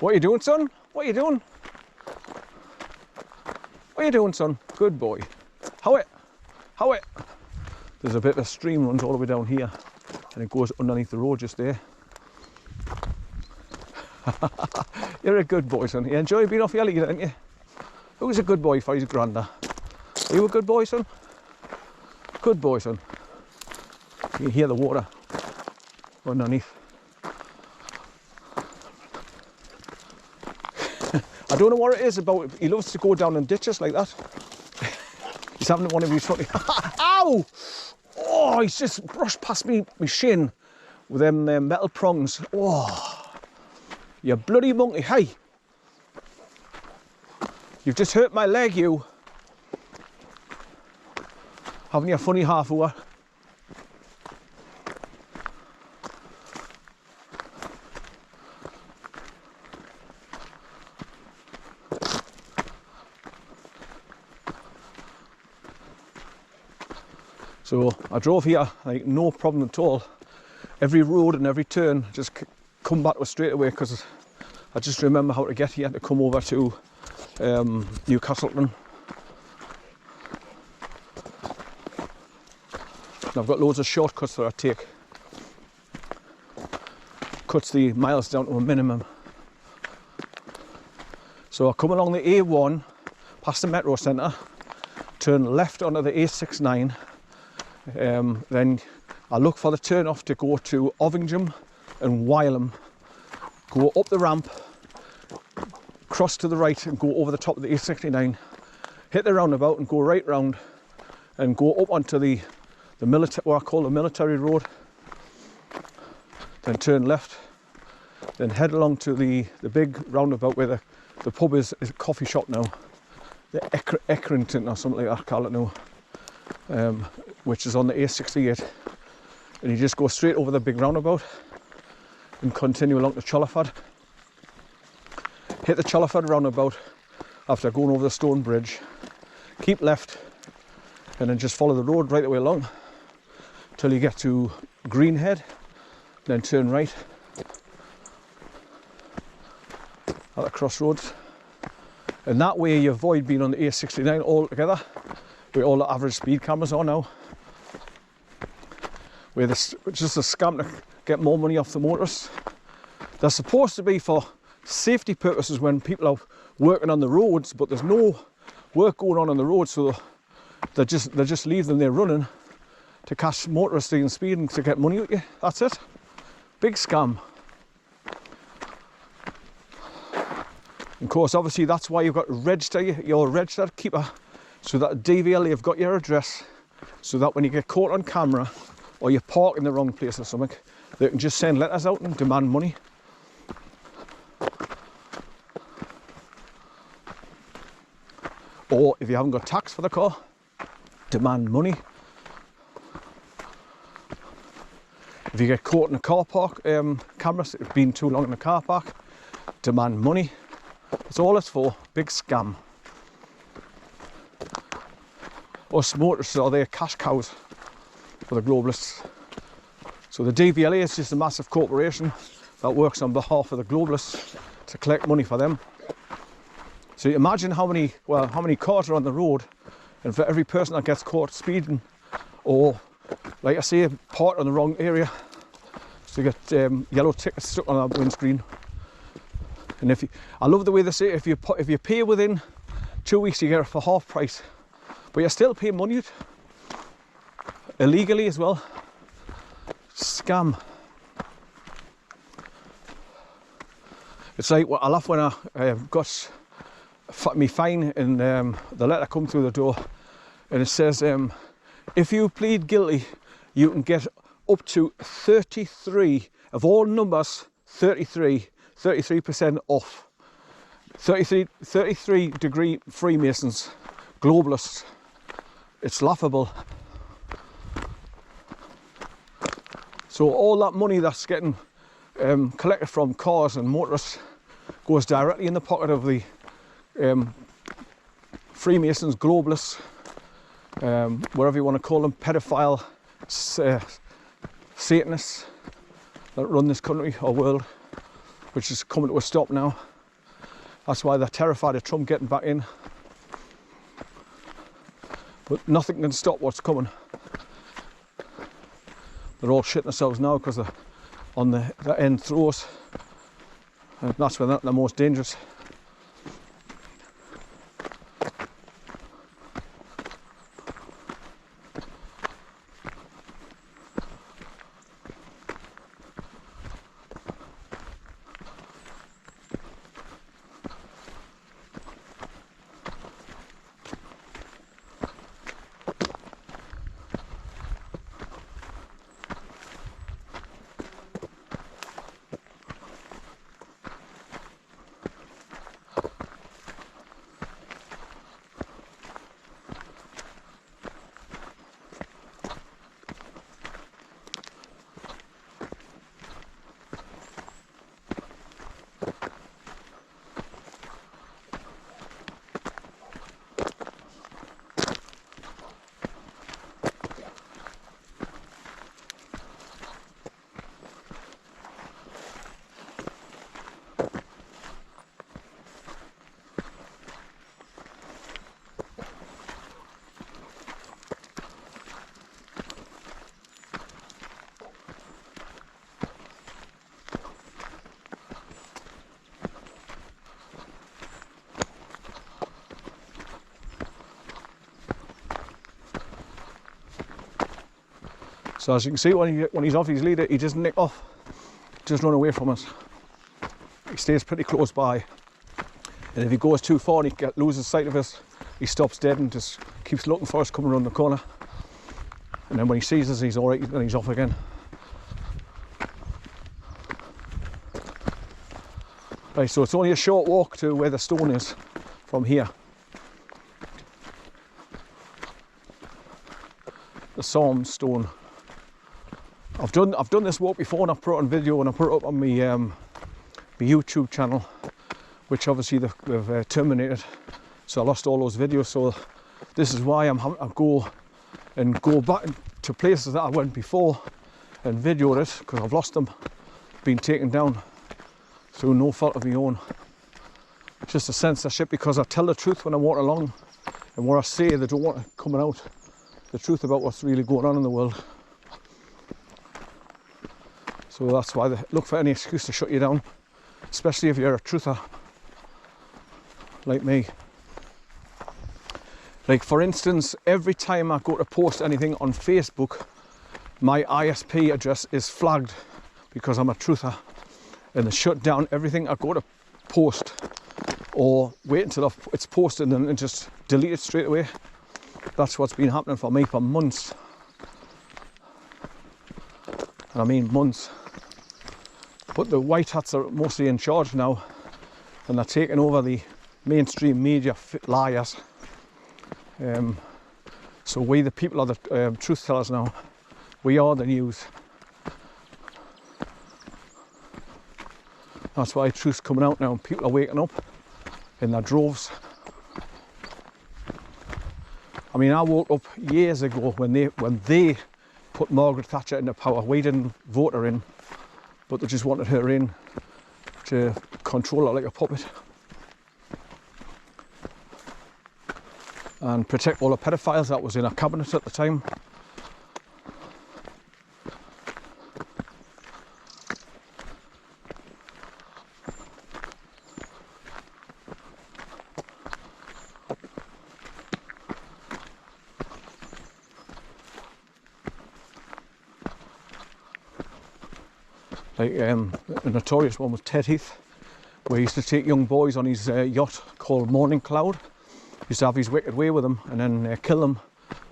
What are you doing, son? What are you doing? What are you doing, son? Good boy. How it? How it? There's a bit of a stream runs all the way down here and it goes underneath the road just there. You're a good boy, son. You enjoy being off your lead, don't you? Who's a good boy for his granda? Are you a good boy, son? Good boy, son. You can hear the water underneath. I don't know what it is about. He loves to go down in ditches like that. He's having one of his funny. Ow! Oh, he's just brushed past me, my shin with them metal prongs. Oh, you bloody monkey! Hey, you've just hurt my leg, you. Having your funny half hour. So I drove here, like no problem at all. Every road and every turn, just come back to us straight away because I just remember how to get here to come over to Newcastleton. And I've got loads of shortcuts that I take. Cuts the miles down to a minimum. So I come along the A1, past the Metro Centre, turn left onto the A69. Then I look for the turn off to go to Ovingham and Wylam, go up the ramp, cross to the right and go over the top of the A69, hit the roundabout and go right round and go up onto the military, what I call the military road, then turn left, then head along to the big roundabout where the pub is a coffee shop now, the Eckrington or something like that I call it now. Which is on the A68, and you just go straight over the big roundabout and continue along to Chollerford. Hit the Chollerford roundabout after going over the stone bridge, keep left and then just follow the road right the way along till you get to Greenhead, then turn right at the crossroads, and that way you avoid being on the A69 altogether where all the average speed cameras are now. Where this just a scam to get more money off the motorists. They're supposed to be for safety purposes when people are working on the roads, but there's no work going on the road, so they just leave them there running to catch motorists doing speed and to get money out of you. That's it. Big scam. Of course, obviously that's why you've got to register your registered keeper, so that DVLA have got your address, so that when you get caught on camera or you park in the wrong place or something, they can just send letters out and demand money. Or if you haven't got tax for the car, demand money. If you get caught in a car park camera, it's been too long in the car park, demand money. That's all it's for. Big scam. Us motorists are their cash cows for the globalists. So the DVLA is just a massive corporation that works on behalf of the globalists to collect money for them. So you imagine how many cars are on the road, and for every person that gets caught speeding or, like I say, parked on the wrong area, so you get yellow tickets stuck on that windscreen. And I love the way they say if you pay within 2 weeks, you get it for half price. But you're still paying money illegally as well. Scam. It's like, well, I laugh when I got me fine and the letter come through the door, and it says if you plead guilty you can get up to 33 of all numbers, 33% off. 33 degree Freemasons, globalists. It's laughable. So all that money that's getting collected from cars and motorists goes directly in the pocket of the Freemasons, globalists, whatever you want to call them, pedophile, Satanists that run this country or world. which is coming to a stop now. That's why they're terrified of Trump getting back in. But nothing can stop what's coming. They're all shitting themselves now because they're on the end throws. And that's when they're the most dangerous. So as you can see, when he's off his leader, he doesn't nick off, just run away from us. He stays pretty close by. And if he goes too far and he loses sight of us, he stops dead and just keeps looking for us coming around the corner. And then when he sees us, he's all right, then he's off again. Right, so it's only a short walk to where the stone is from here. The Psalm stone. I've done this walk before and I've put it on video and I put it up on my YouTube channel, which obviously they've terminated. So I lost all those videos. So this is why I'm having to go back to places that I went before and videoed it, because I've lost them, been taken down through no fault of my own. It's just a censorship, because I tell the truth when I walk along, and what I say they don't want it coming out, the truth about what's really going on in the world. So that's why they look for any excuse to shut you down, especially if you're a truther like me. Like for instance, every time I go to post anything on Facebook, my ISP address is flagged because I'm a truther, and they shut down everything I go to post, or wait until it's posted and just delete it straight away. That's what's been happening for me for months. And I mean months. But the white hats are mostly in charge now, and they're taking over the mainstream media liars. So we the people are the truth tellers now. We are the news. That's why truth's coming out now and people are waking up in their droves. I mean, I woke up years ago when they put Margaret Thatcher into power. We didn't vote her in, but they just wanted her in to control her like a puppet and protect all the pedophiles that was in her cabinet at the time. Like a notorious one was Ted Heath, where he used to take young boys on his yacht called Morning Cloud. He used to have his wicked way with them and then kill them,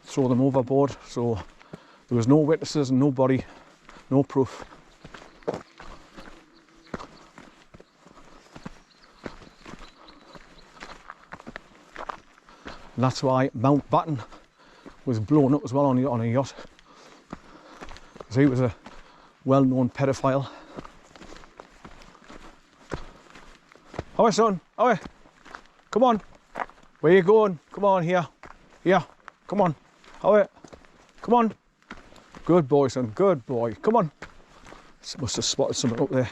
throw them overboard. So there was no witnesses and nobody, no proof. And that's why Mountbatten was blown up as well on a yacht, because he was a well-known pedophile. Away, son, away. Come on. Where you going? Come on, here. Here. Come on. Away. Come on. Good boy, son. Good boy. Come on. Must have spotted something up there.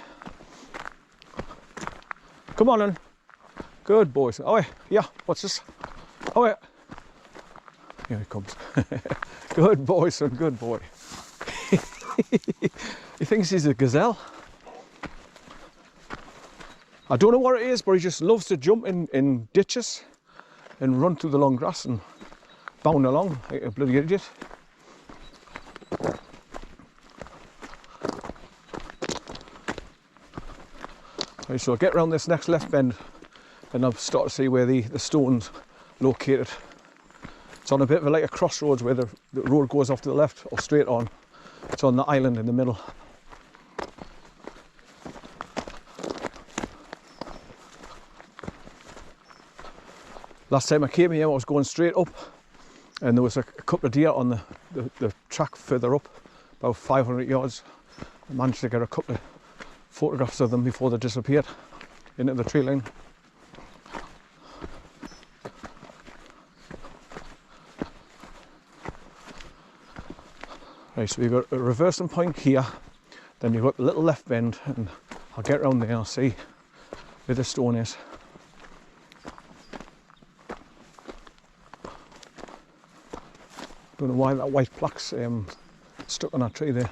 Come on in. Good boy. Oh, wait. Yeah, what's this? Oh, wait. Here he comes. Good boy, son, good boy. He thinks he's a gazelle. I don't know what it is, but he just loves to jump in ditches and run through the long grass and bound along like a bloody idiot. Right, so I'll get round this next left bend and I'll start to see where the stone's located. It's on a bit of like a crossroads where the road goes off to the left or straight on. It's on the island in the middle. Last time I came here I was going straight up and there was a couple of deer on the track further up, about 500 yards. I managed to get a couple of photographs of them before they disappeared into the tree line. Right, so you've got a reversing point here, then you've got the little left bend, and I'll get around there and I'll see where the stone is. Don't know why that white plaque's stuck on that tree there.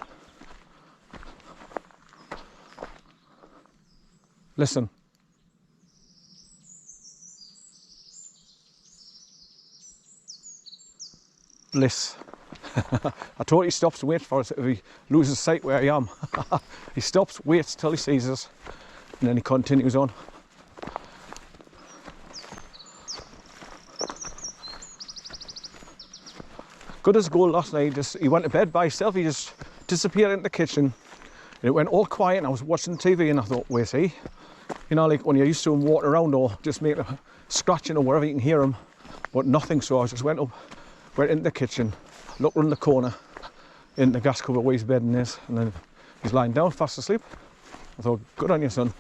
Listen. Bliss. I told he stops and waits for us if he loses sight where I am. He stops, waits till he sees us, and then he continues on. Good as gold last night. He went to bed by himself. He just disappeared into the kitchen. And it went all quiet and I was watching TV and I thought, where's he? You know, like when you're used to him walking around or just making a scratching or wherever you can hear him, but nothing. So I just went up, went into the kitchen, looked around the corner in the gas cupboard where his bedding is, and then he's lying down fast asleep. I thought, good on you, son.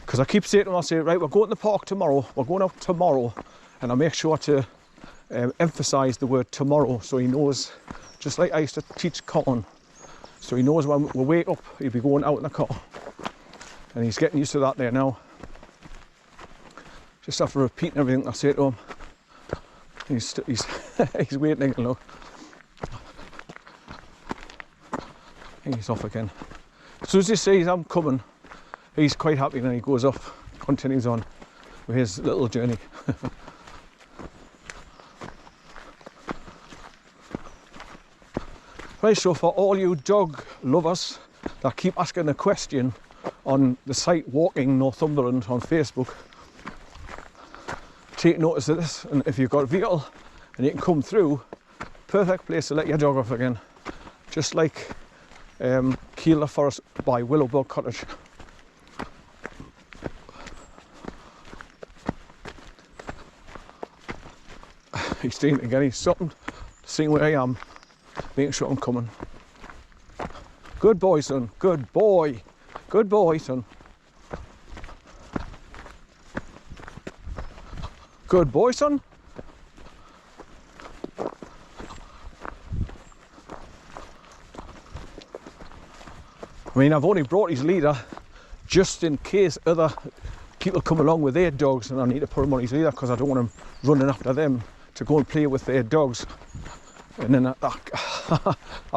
Because I keep saying to him, I'll say, right, we're going to the park tomorrow, we're going out tomorrow, and I make sure to emphasise the word tomorrow so he knows, just like I used to teach Colin, so he knows when we wake up, he'll be going out in the car. And he's getting used to that there now. Just after repeating everything I say to him, he's he's waiting, look. He's off again. As soon as he sees I'm coming, he's quite happy and then he goes off, continues on with his little journey. Right, so for all you dog lovers that keep asking a question on the site Walking Northumberland on Facebook, take notice of this, and if you've got a vehicle and you can come through, perfect place to let your dog off again, just like Keeler Forest by Willowbog Cottage. He's doing it again, he's stopping, seeing where I am, making sure I'm coming. Good boy, son, good boy. Good boy, son. Good boy, son. I mean, I've only brought his leader just in case other people come along with their dogs and I need to put him on his leader because I don't want him running after them to go and play with their dogs. And then I've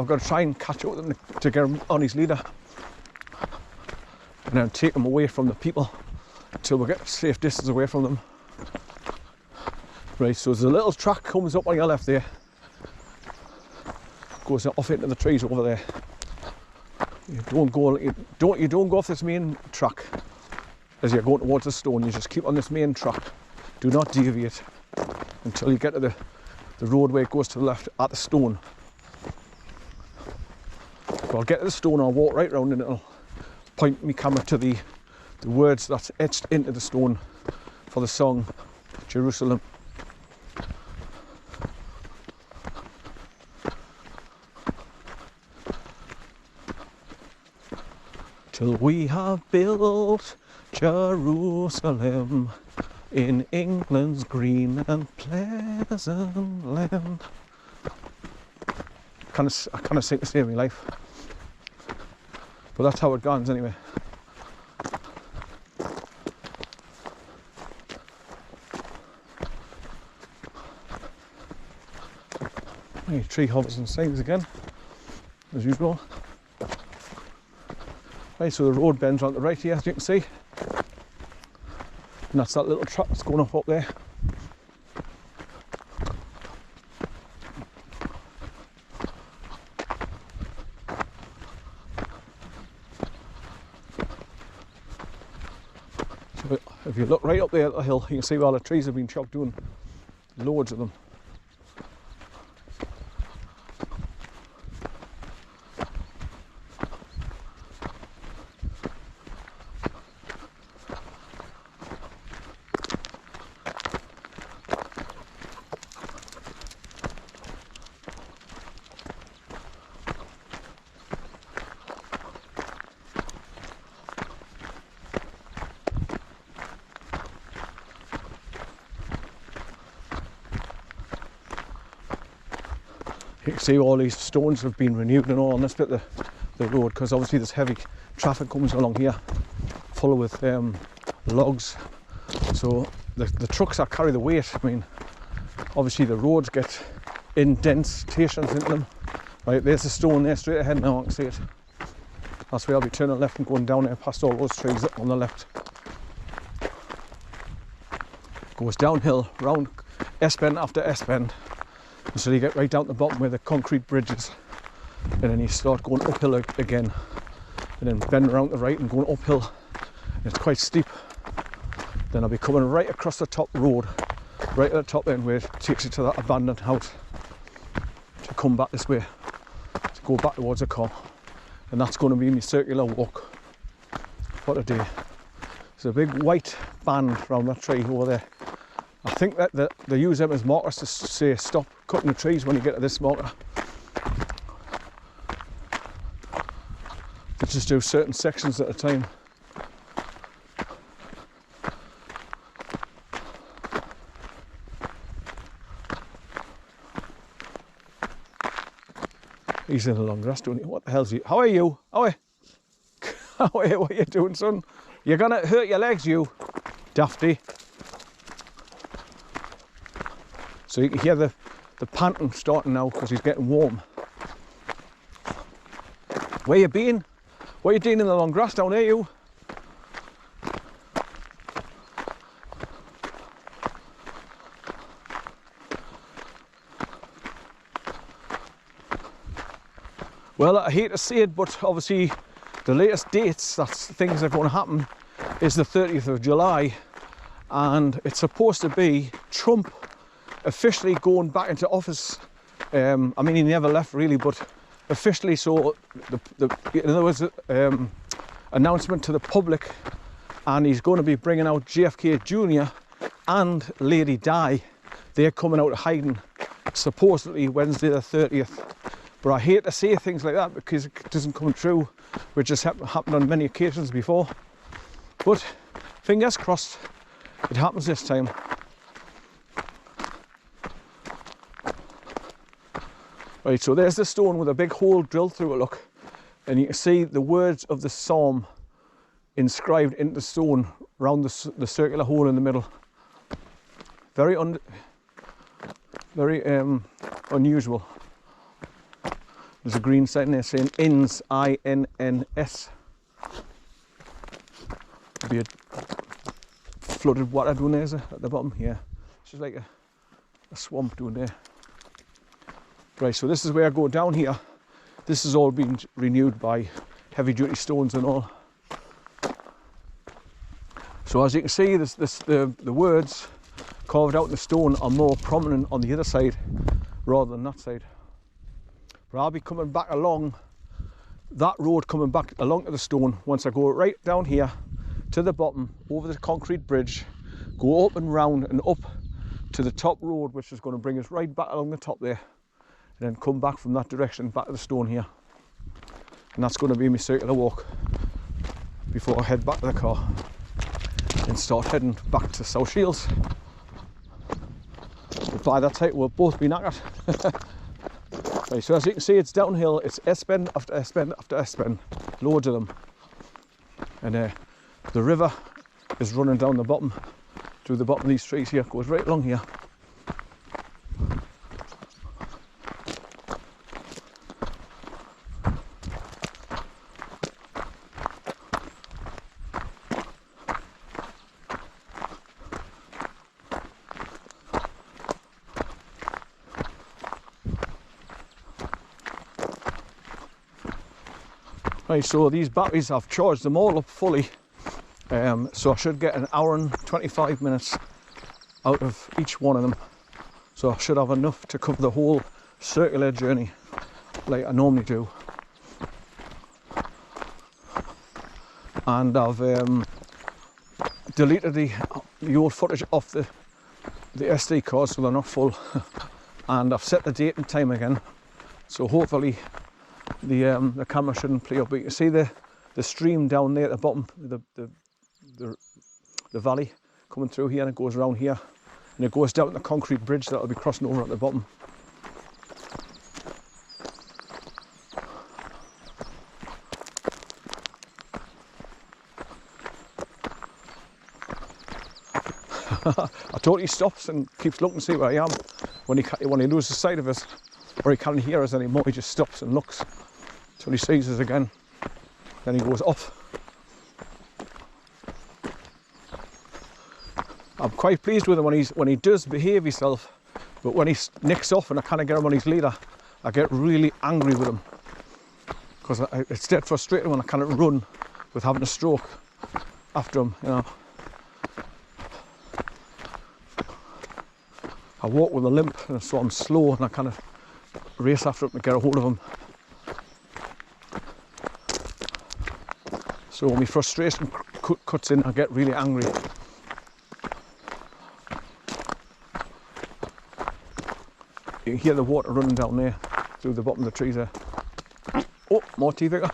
got to try and catch up with him to get him on his leader. And then take them away from the people until we get a safe distance away from them. Right, so there's a little track comes up on your left there, goes off into the trees over there. You don't go off this main track as you're going towards the stone. You just keep on this main track. Do not deviate until you get to the road where it goes to the left at the stone. So I'll get to the stone, I'll walk right round and it'll point my camera to the words that's etched into the stone for the song Jerusalem. Till we have built Jerusalem in England's green and pleasant land. I kind of sing to save my life. But that's how it goes anyway. Right, tree hovers and signs again, as usual. Right, so the road bends on the right here, as you can see. And that's that little track that's going up there. So if you look right up there at the hill, you can see where all the trees have been chopped down. Loads of them. You can see all these stones have been renewed and all on this bit of the road, because obviously there's heavy traffic comes along here full with logs. So the trucks that carry the weight, I mean, obviously the roads get indentations into them. Right, there's the stone there straight ahead now, I can see it. That's where I'll be turning left and going down there past all those trees on the left. Goes downhill, round S-bend after S-bend, until you get right down to the bottom where the concrete bridge is. And then you start going uphill again. And then bend around the right and going uphill. And it's quite steep. Then I'll be coming right across the top road, right at the top end where it takes you to that abandoned house. To come back this way, to go back towards the car. And that's going to be my circular walk for today. There's a big white band around that tree over there. I think that they use them as markers to say stop cutting the trees when you get to this marker. They just do certain sections at a time. He's in the long grass doing it. What the hell's he? How are you? How are you? How are you? What are you doing, son? You're gonna hurt your legs, you dafty. So you can hear the panting starting now because he's getting warm. Where you been? What are you doing in the long grass down there, you? Well, I hate to say it, but obviously the latest dates, that's things that are going to happen, is the 30th of July. And it's supposed to be Trump officially going back into office. I mean, he never left really, but officially. So in other words, announcement to the public, and he's going to be bringing out JFK Jr. and Lady Di. They're coming out of hiding supposedly Wednesday the 30th. But I hate to say things like that because it doesn't come true, which has happened on many occasions before. But fingers crossed it happens this time. Right, so there's the stone with a big hole drilled through it, look. And you can see the words of the psalm inscribed into the stone around the circular hole in the middle. Very unusual. There's a green sign there saying INS, I-N-N-S. Be a flooded water down there, is it, at the bottom? Yeah, it's just like a swamp down there. Right, so this is where I go down here. This has all been renewed by heavy duty stones and all. So as you can see, the words carved out in the stone are more prominent on the other side rather than that side. But I'll be coming back along that road, coming back along to the stone once I go right down here to the bottom, over the concrete bridge, go up and round and up to the top road, which is going to bring us right back along the top there, and then come back from that direction back to the stone here. And that's going to be my circular walk before I head back to the car and start heading back to South Shields. But by that time we'll both be knackered. Right, so as you can see, it's downhill. It's S-bend after S-bend after S-bend, loads of them. And the river is running down the bottom, through the bottom of these trees here, goes right along here. Right, so these batteries, I've charged them all up fully, so I should get an hour and 25 minutes out of each one of them. So I should have enough to cover the whole circular journey like I normally do. And I've deleted the old footage off the SD card so they're not full. And I've set the date and time again, so hopefully the camera shouldn't play up. But you can see the stream down there at the bottom, the valley coming through here, and it goes around here and it goes down the concrete bridge that'll be crossing over at the bottom. I totally stops and keeps looking to see where I am. When he loses sight of us, or he can't hear us anymore, he just stops and looks till he sees us again. Then he goes off. I'm quite pleased with him when he does behave himself, but when he nicks off and I kind of get him on his leader, I get really angry with him because it's dead frustrating when I can't run with having a stroke after him, you know. I walk with a limp, and so I'm slow, and I kind of race after him to get a hold of him. So when my frustration cuts in, I get really angry. You can hear the water running down there through the bottom of the trees there. Oh, more tea vicar.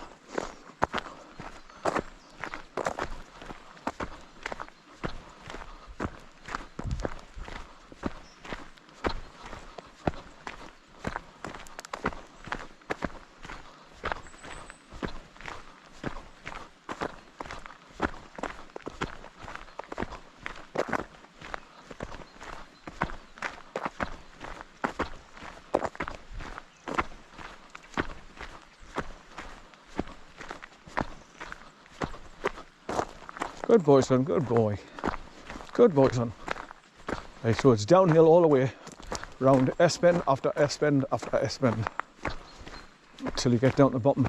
Good boy, son, good boy. Good boy, son. Right, so it's downhill all the way, round S-bend after S-bend after S-bend, until you get down to the bottom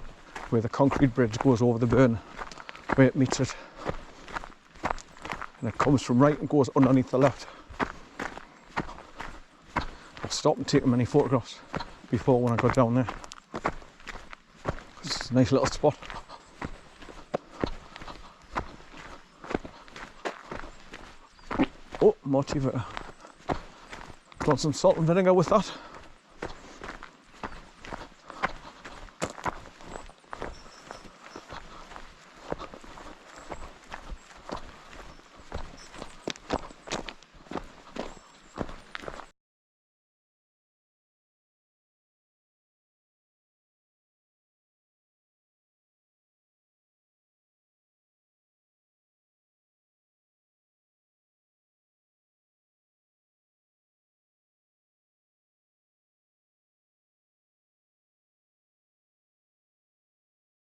where the concrete bridge goes over the burn, where it meets it. And it comes from right and goes underneath the left. I'll stop and take many photographs before when I got down there. It's a nice little spot. Oh, more tea vinegar. Want some salt and vinegar with that?